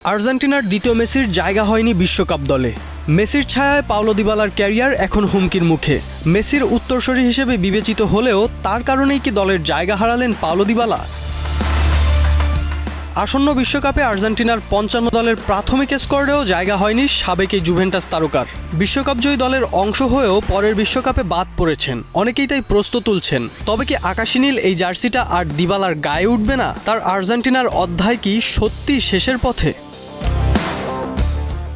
আর্জেন্টিনার দ্বিতীয় মেসির জায়গা হয়নি বিশ্বকাপ দলে। মেসির ছায়ায় পাওলো দিবালার ক্যারিয়ার এখন হুমকির মুখে। মেসির উত্তরসূরি হিসেবে বিবেচিত হলেও তার কারণেই কি দলের জায়গা হারালেন পাওলো দিবালা? আসন্ন বিশ্বকাপে আর্জেন্টিনার ৫৫ দলের প্রাথমিক স্কোয়াডেও জায়গা হয়নি সাবেক এই জুভেন্টাস তারকার। বিশ্বকাপজয়ী দলের অংশ হয়েও পরের বিশ্বকাপে বাদ পড়েছেন। অনেকেই তাই প্রশ্ন তুলছেন, তবে কি আকাশী নীল এই জার্সিটা আর দিবালার গায়ে উঠবে না? তার আর্জেন্টিনার অধ্যায় কি সত্যি শেষের পথে?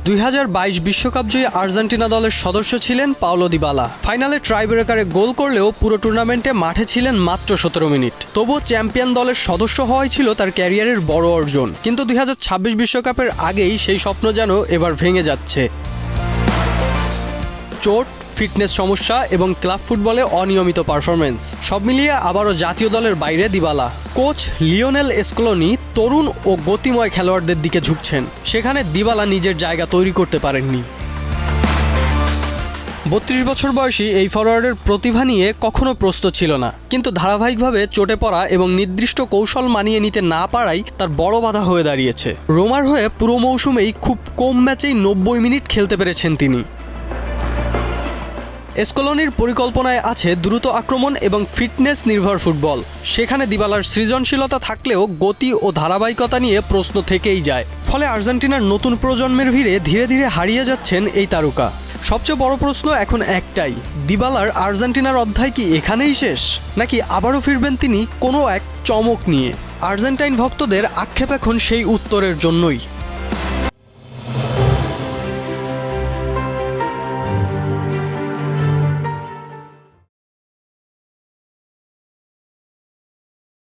২০২২ বিশ্বকাপজয়ী আর্জেন্টিনা দলের সদস্য ছিলেন পাওলো দিবালা। ফাইনালে ট্রাইব্রেকারে গোল করলেও পুরো টুর্নামেন্টে মাঠে ছিলেন মাত্র ১৭ মিনিট। তবুও চ্যাম্পিয়ন দলের সদস্য হওয়াই ছিল তার ক্যারিয়ারের বড় অর্জন। কিন্তু ২০২৬ বিশ্বকাপের আগেই সেই স্বপ্ন যেন এবার ভেঙে যাচ্ছে। চোট, ফিটনেস সমস্যা এবং ক্লাব ফুটবলে অনিয়মিত পারফরমেন্স সব মিলিয়ে আবারও জাতীয় দলের বাইরে দিবালা। কোচ লিওনেল স্কলোনি তরুণ ও গতিময় খেলোয়াড়দের দিকে ঝুঁকছেন, সেখানে দিবালা নিজের জায়গা তৈরি করতে পারেননি। ৩২ বছর বয়সী এই ফরোয়ার্ডের প্রতিভা নিয়ে কখনো প্রশ্ন ছিল না, কিন্তু ধারাবাহিকভাবে চোটে পড়া এবং নির্দিষ্ট কৌশল মানিয়ে নিতে না পারাই তার বড় বাধা হয়ে দাঁড়িয়েছে। রোমার হয়ে পুরো মৌসুমেই খুব কম ম্যাচেই ৯০ মিনিট খেলতে পেরেছেন তিনি। স্কলোনির পরিকল্পনায় আছে দ্রুত আক্রমণ এবং ফিটনেস নির্ভর ফুটবল। সেখানে দিবালার সৃজনশীলতা থাকলেও গতি ও ধারাবাহিকতা নিয়ে প্রশ্ন থেকেই যায়। ফলে আর্জেন্টিনার নতুন প্রজন্মের ভিড়ে ধীরে ধীরে হারিয়ে যাচ্ছেন এই তারকা। সবচেয়ে বড় প্রশ্ন এখন একটাই, দিবালার আর্জেন্টিনার অধ্যায় কি এখানেই শেষ, নাকি আবারও ফিরবেন তিনি কোনো এক চমক নিয়ে? আর্জেন্টাইন ভক্তদের আক্ষেপ এখন সেই উত্তরের জন্যই।